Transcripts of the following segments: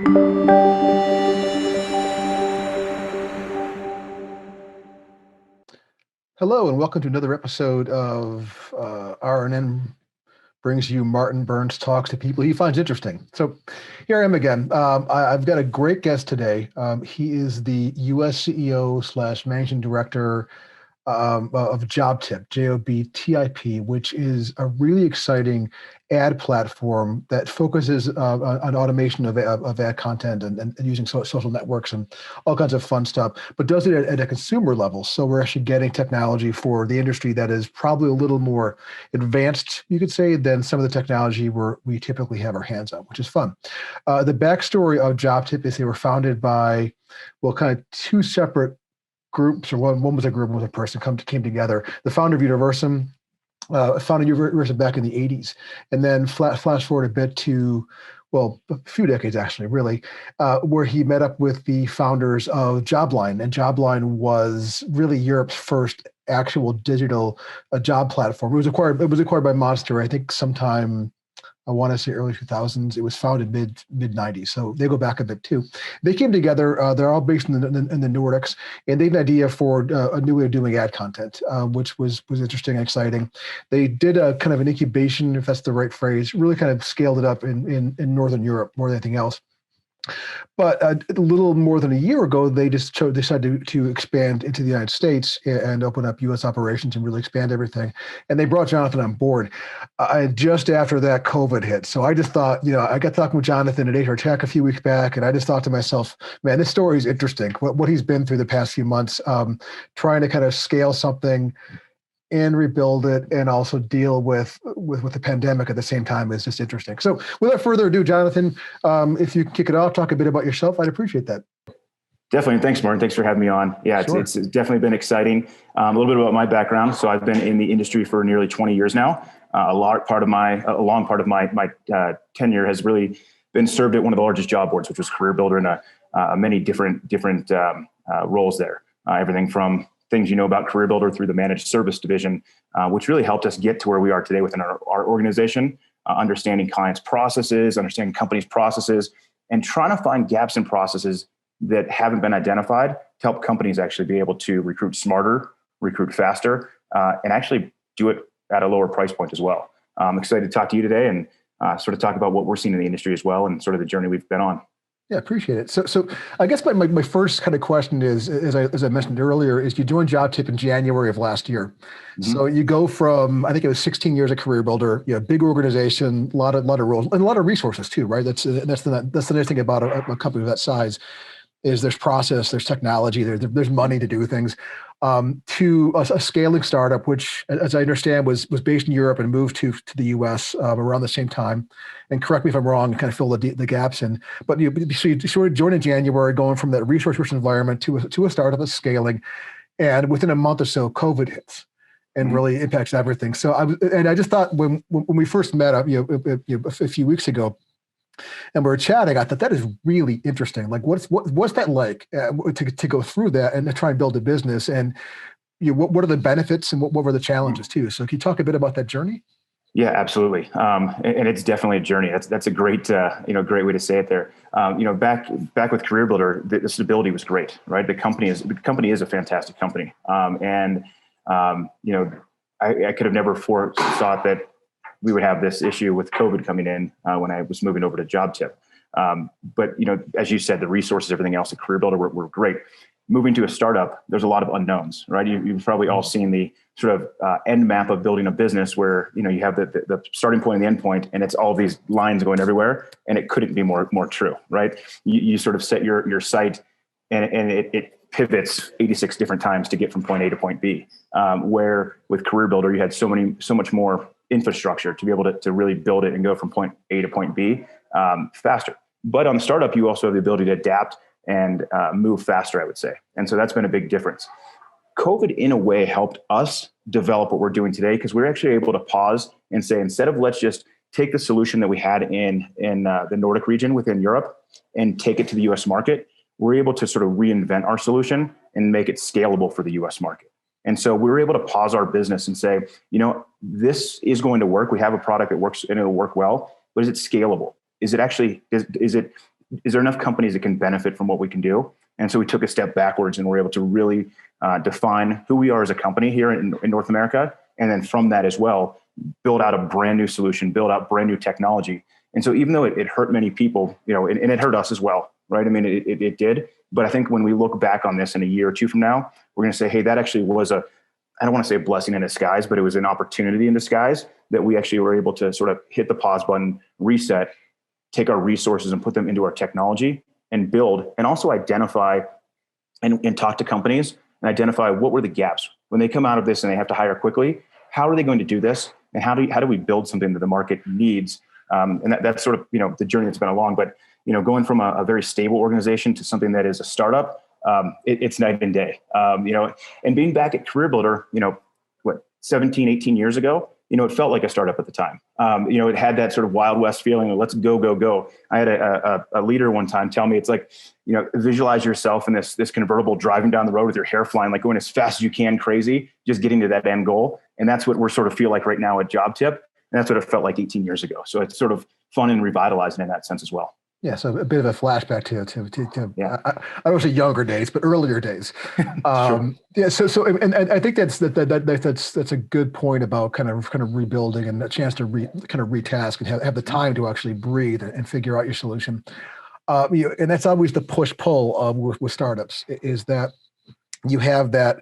Hello, and welcome to another episode of R&N brings you Martin Burns talks to people he finds interesting. So here I am again. I've got a great guest today. He is the U.S. CEO / managing director of JobTip, JobTip, which is a really exciting ad platform that focuses on automation of ad content and using social networks and all kinds of fun stuff, but does it at a consumer level. So we're actually getting technology for the industry that is probably a little more advanced, you could say, than some of the technology we typically have our hands on, which is fun. The backstory of JobTip is they were founded by, well, kind of two separate groups, or one was a group, one was a person came together. The founder of Universum founded Universum back in the 80s, and then flash forward a bit to, well, a few decades actually, really, where he met up with the founders of Jobline, and Jobline was really Europe's first actual digital job platform. It was acquired by Monster, I think, sometime. I want to say early 2000s. It was founded mid 90s, so they go back a bit too. They came together. They're all based in the Nordics, and they had an idea for a new way of doing ad content, which was interesting and exciting. They did a kind of an incubation, if that's the right phrase, really kind of scaled it up in Northern Europe more than anything else. But a little more than a year ago, they just decided to expand into the United States and open up U.S. operations and really expand everything. And they brought Jonathon on board just after that COVID hit. So I just thought, I got talking with Jonathon at HR Tech a few weeks back, and I just thought to myself, man, this story is interesting. What he's been through the past few months, trying to kind of scale something and rebuild it, and also deal with the pandemic at the same time is just interesting. So without further ado, Jonathon, if you kick it off, talk a bit about yourself, I'd appreciate that. Definitely. Thanks, Martin. Thanks for having me on. Yeah, sure. It's definitely been exciting. A little bit about my background. So I've been in the industry for nearly 20 years now. A long part of my tenure has really been served at one of the largest job boards, which was CareerBuilder, and many different roles there. Everything from things about CareerBuilder through the managed service division, which really helped us get to where we are today within our organization, understanding clients' processes, understanding companies' processes, and trying to find gaps in processes that haven't been identified to help companies actually be able to recruit smarter, recruit faster, and actually do it at a lower price point as well. I'm excited to talk to you today and sort of talk about what we're seeing in the industry as well and sort of the journey we've been on. Yeah, appreciate it. So I guess my first kind of question is, as I mentioned earlier, is you joined JobTip in January of last year. Mm-hmm. So you go from, I think it was 16 years at CareerBuilder, big organization, a lot of roles and a lot of resources too, right? That's the nice thing about a company of that size is there's process, there's technology, there's money to do things. To a scaling startup, which, as I understand, was based in Europe and moved to the U.S. Around the same time. And correct me if I'm wrong, and kind of fill the gaps in. But you sort of joined in January, going from that resource-rich environment to a startup that's scaling, and within a month or so, COVID hits and mm-hmm. really impacts everything. So I just thought when we first met up, a few weeks ago, and we were chatting, I thought that is really interesting. Like, what's that like to go through that and to try and build a business? And what are the benefits and what were the challenges too? So can you talk a bit about that journey? Yeah, absolutely. And it's definitely a journey. That's a great, great way to say it there. Back with CareerBuilder, the stability was great, right? The company is a fantastic company. I could have never thought that we would have this issue with COVID coming in when I was moving over to JobTip. But as you said, the resources, everything else at CareerBuilder were great. Moving to a startup, there's a lot of unknowns, right? You've probably all seen the sort of end map of building a business where you have the starting point and the end point, and it's all these lines going everywhere, and it couldn't be more true, right? You sort of set your sight, and it pivots 86 different times to get from point A to point B. Where with CareerBuilder, you had so much more infrastructure to be able to really build it and go from point A to point B faster. But on the startup, you also have the ability to adapt and move faster, I would say. And so that's been a big difference. COVID, in a way, helped us develop what we're doing today because we're actually able to pause and say, instead of let's just take the solution that we had in the Nordic region within Europe and take it to the US market, we're able to sort of reinvent our solution and make it scalable for the US market. And so we were able to pause our business and say, this is going to work. We have a product that works and it'll work well, but is it scalable? Is it actually, is it is there enough companies that can benefit from what we can do? And so we took a step backwards and were able to really define who we are as a company here in North America. And then from that as well, build out a brand new solution, build out brand new technology. And so even though it hurt many people, and it hurt us as well, right? I mean, it did. But I think when we look back on this in a year or two from now, we're going to say, hey, that actually was I don't want to say a blessing in disguise, but it was an opportunity in disguise that we actually were able to sort of hit the pause button, reset, take our resources and put them into our technology and build, and also identify and talk to companies and identify what were the gaps when they come out of this and they have to hire quickly. How are they going to do this? And how do we build something that the market needs? And that's sort of, the journey that's been along, but, going from a very stable organization to something that is a startup, it's night and day, and being back at Career Builder, 17, 18 years ago, it felt like a startup at the time. It had that sort of Wild West feeling of let's go, go, go. I had a leader one time tell me, it's like, visualize yourself in this convertible driving down the road with your hair flying, like going as fast as you can, crazy, just getting to that end goal. And that's what we're sort of feel like right now at JobTip. And that's what it felt like 18 years ago. So it's sort of fun and revitalizing in that sense as well. Yeah, so a bit of a flashback to yeah. I don't want to say younger days, but earlier days. Sure. Yeah, so and I think that's a good point about kind of rebuilding and a chance to kind of retask and have the time to actually breathe and figure out your solution. And that's always the push pull with startups is that you have that.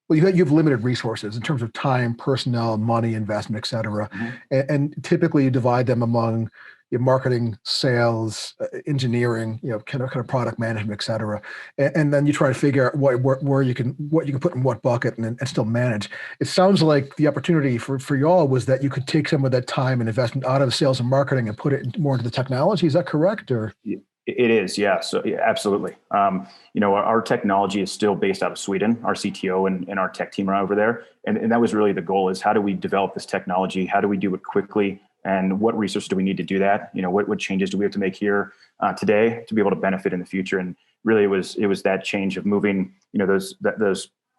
Well, you have limited resources in terms of time, personnel, money, investment, et cetera, and typically you divide them among your marketing, sales, engineering, kind of product management, et cetera. And then you try to figure out what you can put in what bucket and still manage. It sounds like the opportunity for y'all was that you could take some of that time and investment out of sales and marketing and put it more into the technology. Is that correct? Or it is, yeah. So yeah, absolutely. Our technology is still based out of Sweden. Our CTO and our tech team are over there. And that was really the goal is how do we develop this technology? How do we do it quickly? And what resources do we need to do that? What changes do we have to make here today to be able to benefit in the future? And really, it was that change of moving, those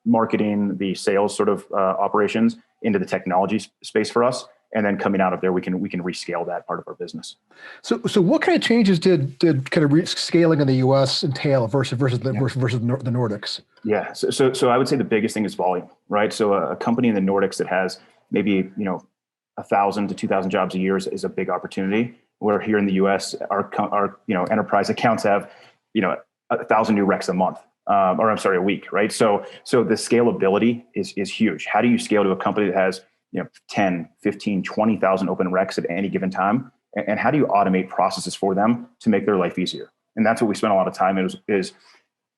marketing, the sales sort of operations into the technology space for us. And then coming out of there, we can rescale that part of our business. So what kind of changes did kind of scaling in the U.S. entail versus the Nordics? Yeah. So I would say the biggest thing is volume, right? So a company in the Nordics that has maybe 1,000 to 2,000 jobs a year is a big opportunity. Where here in the U.S., our enterprise accounts have 1,000 new recs a month, a week, right? So the scalability is huge. How do you scale to a company that has 10, 15, 20,000 open recs at any given time, and how do you automate processes for them to make their life easier? And that's what we spent a lot of time is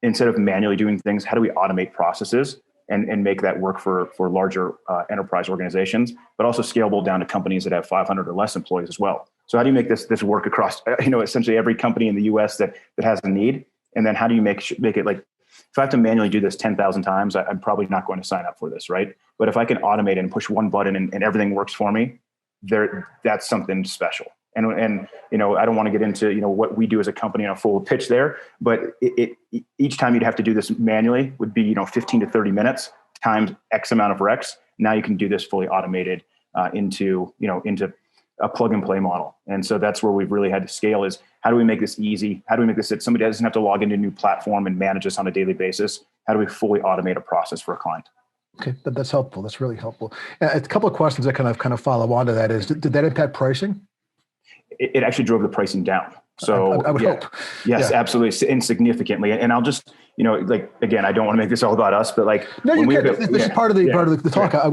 instead of manually doing things, how do we automate processes and make that work for larger enterprise organizations, but also scalable down to companies that have 500 or less employees as well. So how do you make this work across, essentially every company in the US that has a need? And then how do you make it like, if I have to manually do this 10,000 times, I'm probably not going to sign up for this, right? But if I can automate it and push one button and everything works for me, that's something special. And I don't want to get into what we do as a company in a full pitch there, but each time you'd have to do this manually would be 15 to 30 minutes times X amount of recs. Now you can do this fully automated into a plug and play model. And so that's where we've really had to scale is how do we make this easy? How do we make this that somebody doesn't have to log into a new platform and manage this on a daily basis? How do we fully automate a process for a client? Okay, that's helpful. That's really helpful. A couple of questions that kind of follow on to that is, did that impact pricing? It actually drove the pricing down. So I would hope. Yes, absolutely. Insignificantly. And I'll just, again, I don't want to make this all about us, but no, you can. This is part of the talk. Yeah.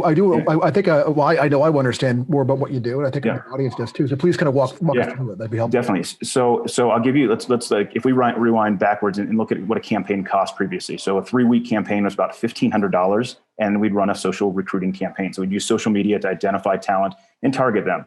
I think I know I understand more about what you do, and I think the audience does too. So please kind of walk us through it. That'd be helpful. Definitely. So I'll give you, let's if we rewind backwards and look at what a campaign cost previously. So a 3-week campaign was about $1,500, and we'd run a social recruiting campaign. So we'd use social media to identify talent and target them.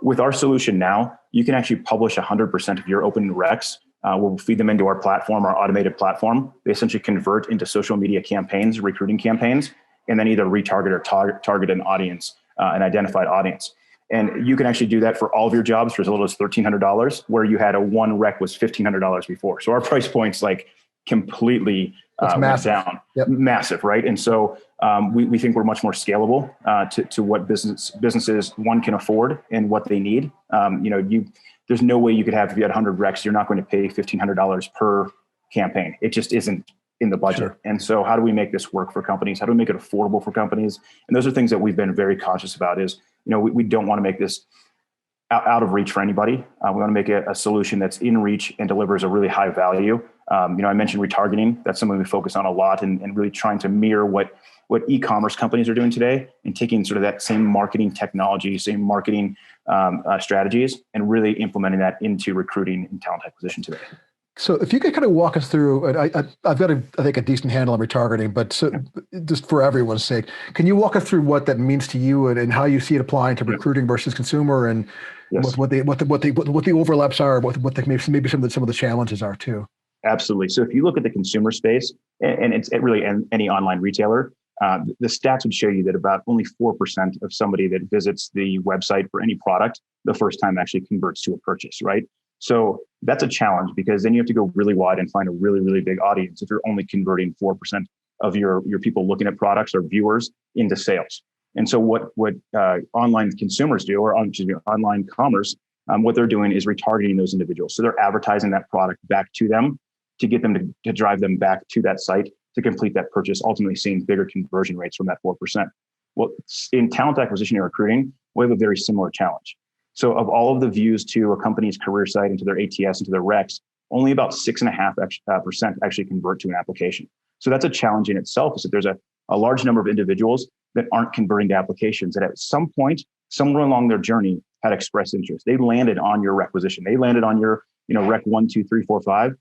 With our solution now, you can actually publish 100% of your open recs. We'll feed them into our platform, our automated platform. They essentially convert into social media campaigns, recruiting campaigns, and then either retarget or target an audience, an identified audience. And you can actually do that for all of your jobs for as little as $1,300, where you had one rec was $1,500 before. So our price point's completely went down. Yep. Massive, right? And so we think we're much more scalable to what businesses one can afford and what they need. there's no way you could have, if you had 100 recs, you're not going to pay $1,500 per campaign. It just isn't in the budget. Sure. And so how do we make this work for companies? How do we make it affordable for companies? And those are things that we've been very conscious about is, we don't want to make this out of reach for anybody. We want to make it a solution that's in reach and delivers a really high value. I mentioned retargeting. That's something we focus on a lot and really trying to mirror what e-commerce companies are doing today and taking sort of that same marketing technology, same marketing strategies, and really implementing that into recruiting and talent acquisition today. So if you could kind of walk us through, and I've got, I think, a decent handle on retargeting, but just for everyone's sake, can you walk us through what that means to you and how you see it applying to recruiting versus consumer, and what the overlaps are, what maybe some of the challenges are too? Absolutely. So if you look at the consumer space, and it's really any online retailer, the stats would show you that about only 4% of somebody that visits the website for any product the first time actually converts to a purchase, right? So that's a challenge, because then you have to go really wide and find a really, really big audience if you're only converting 4% of your people looking at products or viewers into sales. And so what online consumers do, or online commerce, what they're doing is retargeting those individuals. So they're advertising that product back to them to get them to drive them back to that site to complete that purchase, ultimately seeing bigger conversion rates from that 4%. Well, in talent acquisition and recruiting, we have a very similar challenge. So of all of the views to a company's career site, into their ATS, into their recs, only about 6.5% actually convert to an application. So that's a challenge in itself, is that there's a large number of individuals that aren't converting to applications, that at some point, somewhere along their journey, had expressed interest. They landed on your requisition. They landed on your rec 1, 2, 3, 4, 5,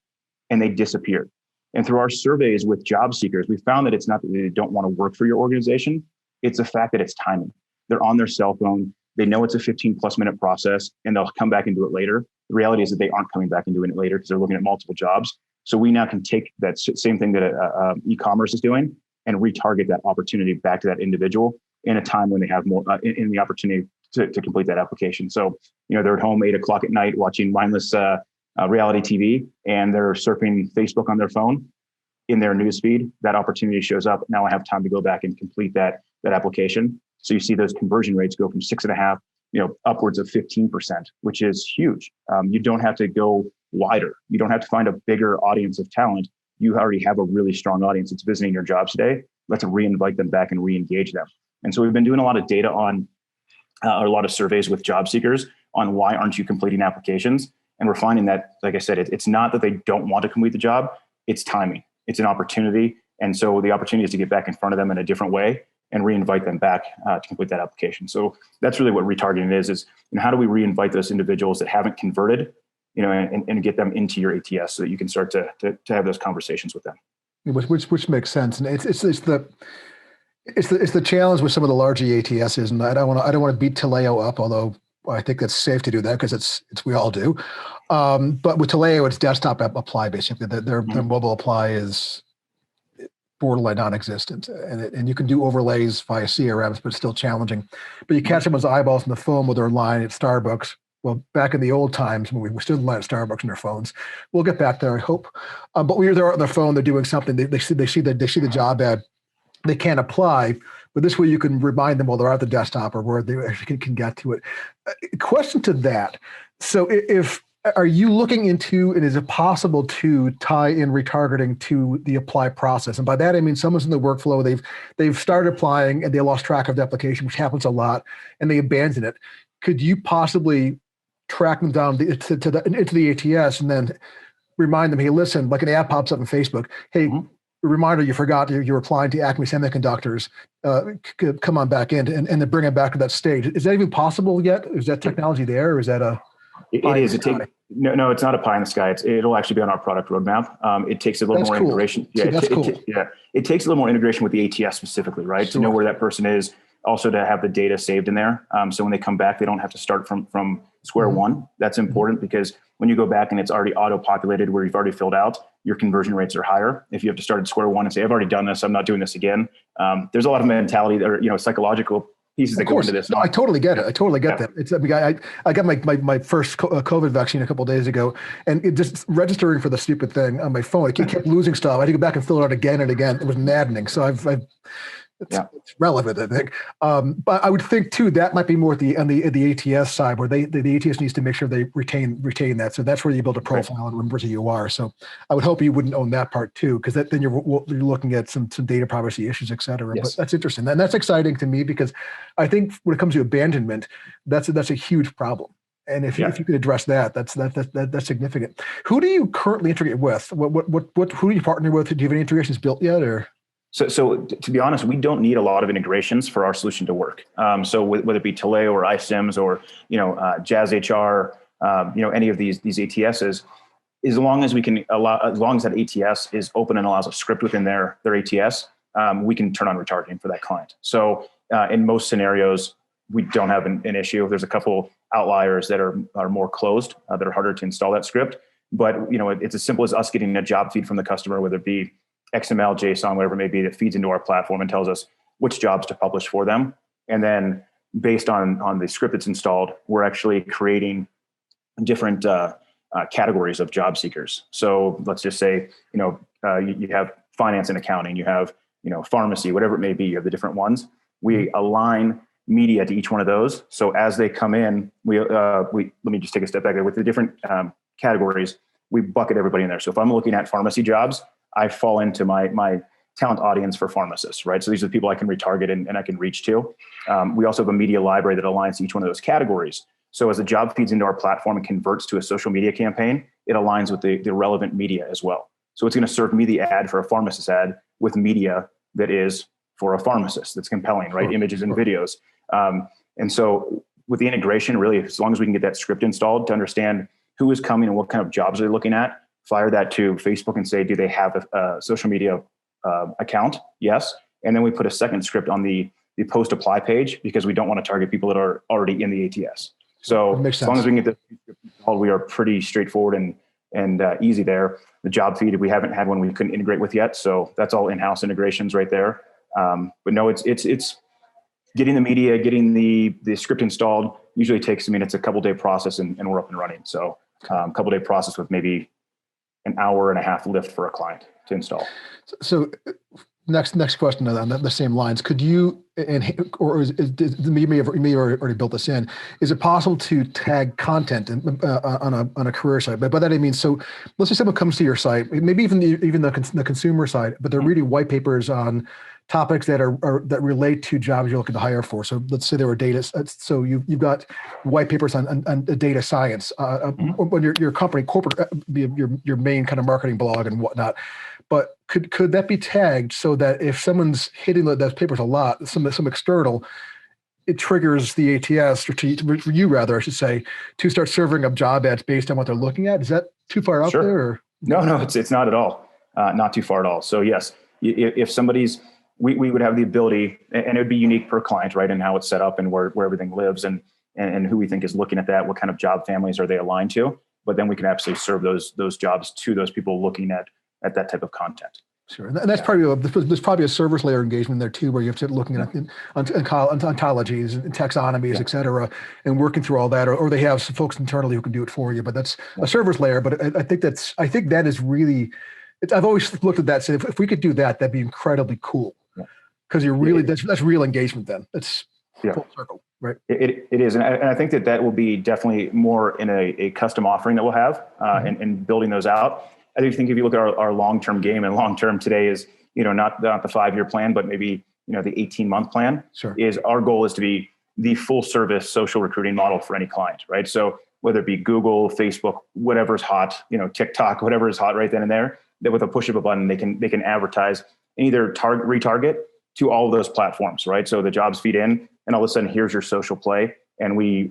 and they disappeared. And through our surveys with job seekers, we found that it's not that they don't want to work for your organization. It's the fact that it's timing. They're on their cell phone. They know it's a 15+ minute process, and they'll come back and do it later. The reality is that they aren't coming back and doing it later because they're looking at multiple jobs. So we now can take that same thing that e-commerce is doing and retarget that opportunity back to that individual in a time when they have more in the opportunity to complete that application. So, they're at home 8:00 at night watching mindless reality TV, and they're surfing Facebook on their phone. In their newsfeed, that opportunity shows up. Now I have time to go back and complete that application. So you see those conversion rates go from 6.5, upwards of 15%, which is huge. You don't have to go wider. You don't have to find a bigger audience of talent. You already have a really strong audience that's visiting your jobs today. Let's re-invite them back and re-engage them. And so we've been doing a lot of data on, or a lot of surveys with job seekers on why aren't you completing applications? And we're finding that, like I said, it's not that they don't want to complete the job, it's timing. It's an opportunity. And so the opportunity is to get back in front of them in a different way and re-invite them back to complete that application. So that's really what retargeting is how do we re-invite those individuals that haven't converted, and get them into your ATS so that you can start to have those conversations with them. Which makes sense. And it's the challenge with some of the larger ATSs. And I don't want to beat Taleo up, although I think that's safe to do that because it's we all do. But with Taleo, it's desktop apply, basically. Their mobile apply is borderline non-existent, and you can do overlays via CRMs, but it's still challenging. But you catch someone's eyeballs on the phone while they're in line at Starbucks. Well, back in the old times when we stood in line at Starbucks on their phones, we'll get back there, I hope. But when they're on their phone, they're doing something. They see the job ad, they can't apply. But this way, you can remind them while they're at the desktop or where they actually can get to it. Question to that: so are you looking into, and is it possible to tie in retargeting to the apply process? And by that, I mean someone's in the workflow, they've started applying and they lost track of the application, which happens a lot, and they abandon it. Could you possibly track them down into the ATS and then remind them, hey, listen, like an ad pops up on Facebook, hey, reminder, you forgot you're applying to Acme Semiconductors, come on back in, and then bring them back to that stage. Is that even possible yet? Is that technology there, or is that a... It is. No, it's not a pie in the sky. It'll actually be on our product roadmap. It takes a little more integration. Yeah, it takes a little more integration with the ATS specifically, right? Sure. To know where that person is, also to have the data saved in there. So when they come back, they don't have to start from square one. That's important because when you go back and it's already auto-populated where you've already filled out, your conversion rates are higher. If you have to start at square one and say, I've already done this, I'm not doing this again. There's a lot of mentality or psychological pieces that go into this. No, I totally get it. I totally get that. It's, I got my first COVID vaccine a couple of days ago, and it just registering for the stupid thing on my phone, it kept losing stuff. I had to go back and fill it out again and again. It was maddening. So I've it's relevant, I think. But I would think too that might be more at on the ATS side, where the ATS needs to make sure they retain that. So that's where you build a profile and remembers who you are. So I would hope you wouldn't own that part too, because then you're looking at some data privacy issues, et cetera. Yes. But that's interesting, and that's exciting to me because I think when it comes to abandonment, that's a huge problem. And if you could address that, that's significant. Who do you currently integrate with? Who do you partner with? Do you have any integrations built yet, or? So to be honest, we don't need a lot of integrations for our solution to work. So whether it be Taleo or iSIMS or Jazz HR, any of these ATSs, as long as we can as long as that ATS is open and allows a script within their ATS, we can turn on retargeting for that client. So in most scenarios, we don't have an issue. There's a couple outliers that are more closed, that are harder to install that script. But it's as simple as us getting a job feed from the customer, whether it be XML, JSON, whatever it may be, that feeds into our platform and tells us which jobs to publish for them. And then based on the script that's installed, we're actually creating different categories of job seekers. So let's just say, you have finance and accounting, you have, pharmacy, whatever it may be, you have the different ones. We align media to each one of those. So as they come in, let me just take a step back there. With the different categories, we bucket everybody in there. So if I'm looking at pharmacy jobs, I fall into my talent audience for pharmacists, right? So these are the people I can retarget and I can reach to. We also have a media library that aligns to each one of those categories. So as the job feeds into our platform and converts to a social media campaign, it aligns with the relevant media as well. So it's going to serve me the ad for a pharmacist ad with media that is for a pharmacist, that's compelling, right? Sure. Images and videos. And so with the integration, really, as long as we can get that script installed to understand who is coming and what kind of jobs they're looking at, fire that to Facebook and say, do they have a social media account? Yes. And then we put a second script on the post apply page because we don't want to target people that are already in the ATS. So as long as we can get the script installed, we are pretty straightforward and easy there. The job feed, we haven't had one we couldn't integrate with yet. So that's all in-house integrations right there. But no, it's getting the media, getting the script installed usually takes, it's a couple-day process and we're up and running. So a couple-day process with maybe an hour and a half lift for a client to install. So next question on the same lines, could you, you may have already built this in, is it possible to tag content on a career site? But by that I mean, so let's say someone comes to your site, maybe even the consumer side, but they're reading white papers on topics that that relate to jobs you're looking to hire for. So let's say there were data. So you've got white papers on data science on your company, corporate, your main kind of marketing blog and whatnot. But could that be tagged so that if someone's hitting those papers a lot, some external, it triggers the ATS or for you rather, I should say, to start serving up job ads based on what they're looking at? Is that too far out there? Or? No, it's not at all. Not too far at all. So yes, if somebody's, we would have the ability, and it would be unique per client, right? And how it's set up and where everything lives and who we think is looking at that, what kind of job families are they aligned to? But then we can absolutely serve those jobs to those people looking at that type of content. Sure, and that's there's probably a service layer engagement there too, where you have to looking at ontologies and taxonomies, et cetera, and working through all that, or they have some folks internally who can do it for you. But that's a service layer. But I think that is really. I've always looked at that and said if we could do that, that'd be incredibly cool. Because you're really that's real engagement. Then it's full circle, right? It is, and I think that will be definitely more in a custom offering that we'll have and building those out. I think if you look at our long-term game, and long-term today is, not the 5-year plan, but maybe, the 18-month plan. Sure. Is our goal is to be the full service social recruiting model for any client, right? So whether it be Google, Facebook, whatever's hot, TikTok, whatever is hot right then and there, that with a push of a button, they can advertise and either retarget to all of those platforms, right? So the jobs feed in and all of a sudden here's your social play. And we're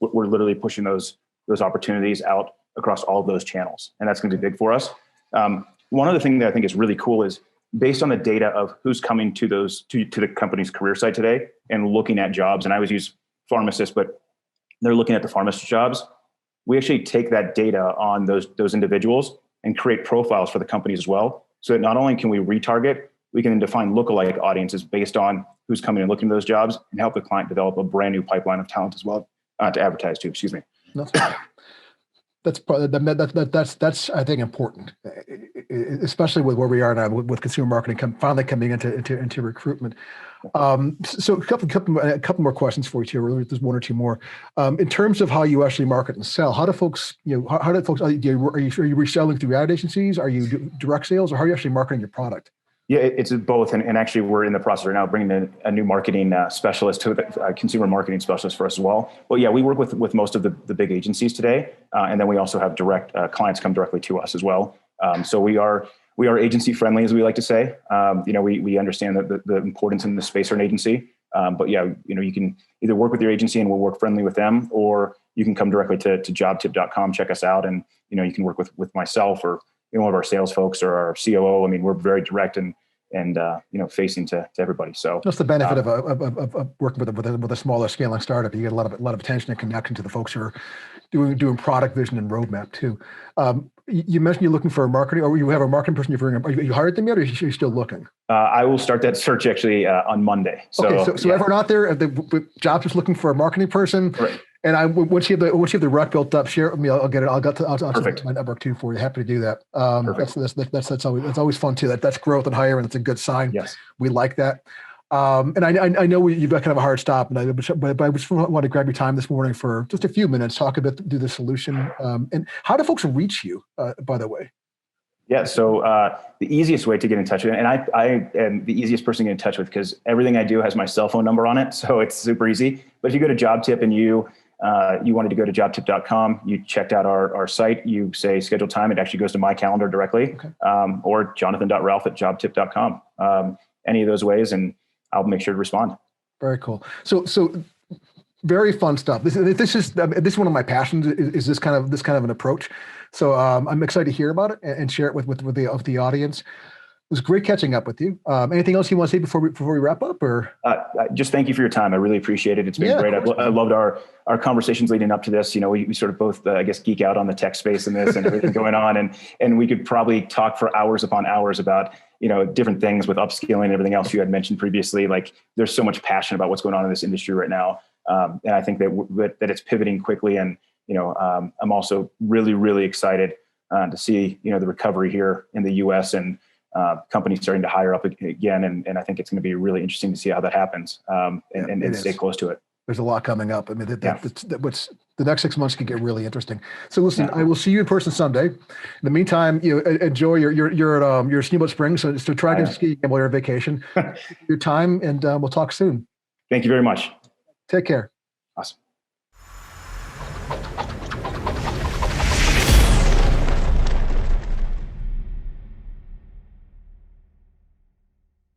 literally pushing those opportunities out across all of those channels. And that's going to be big for us. One other thing that I think is really cool is based on the data of who's coming to the company's career site today and looking at jobs. And I always use pharmacists, but they're looking at the pharmacist jobs. We actually take that data on those individuals and create profiles for the companies as well. So that not only can we retarget, we can define lookalike audiences based on who's coming and looking at those jobs and help the client develop a brand new pipeline of talent as well to advertise to. Excuse me. That's I think important. especially with where we are now with consumer marketing finally coming into recruitment. So a couple more questions for you here. There's one or two more. In terms of how you actually market and sell, how do folks, how do folks, are you reselling through ad agencies? Are you direct sales, or how are you actually marketing your product? Yeah, it's both. And actually, we're in the process right now of bringing in a new marketing specialist, to a consumer marketing specialist for us as well. But yeah, we work with most of the big agencies today. And then we also have direct clients come directly to us as well. So we are agency friendly, as we like to say. We understand that the importance in the space for an agency. But yeah, you can either work with your agency and we'll work friendly with them, or you can come directly to JobTip.com, check us out, and you can work with myself or one of our sales folks or our COO. I mean, we're very direct and facing to everybody. So that's the benefit of working with a smaller scaling startup. You get a lot of attention and connection to the folks who are doing product vision and roadmap too. You mentioned you're looking for a marketing, or you have a marketing person. You hired them yet, or are you still looking? I will start that search actually on Monday. So, okay, so everyone out there, the JobTip's looking for a marketing person. Right. And once you have the rec built up, share it with me. I'll get it. I'll my network too for you. Happy to do that. That's always fun too. That's growth and hiring. That's a good sign. Yes, we like that. And I know you've got kind of a hard stop, but I just want to grab your time this morning for just a few minutes, talk a bit, do the solution. And how do folks reach you, by the way? Yeah. So the easiest way to get in touch with, and I am the easiest person to get in touch with, because everything I do has my cell phone number on it. So it's super easy. But if you go to JobTip and you wanted to go to JobTip.com, you checked out our site, you say schedule time, it actually goes to my calendar directly, okay. Or Jonathon.ralph@JobTip.com. Any of those ways, and I'll make sure to respond. Very cool. So very fun stuff. This is one of my passions, is this kind of an approach. So I'm excited to hear about it and share it with the audience. It was great catching up with you. Anything else you want to say before we wrap up, or? Just thank you for your time. I really appreciate it. It's been great. I loved our conversations leading up to this. We sort of both, I guess, geek out on the tech space and this and everything going on. And we could probably talk for hours upon hours about, different things with upskilling and everything else you had mentioned previously. Like, there's so much passion about what's going on in this industry right now. And I think that it's pivoting quickly. And, I'm also really, really excited to see, the recovery here in the US and companies starting to hire up again. And I think it's going to be really interesting to see how that happens and stay close to it. There's a lot coming up. I mean, the next 6 months can get really interesting. So listen, I will see you in person someday. In the meantime, enjoy your Steamboat Springs. So try to ski while you're on vacation. Your time, and we'll talk soon. Thank you very much. Take care.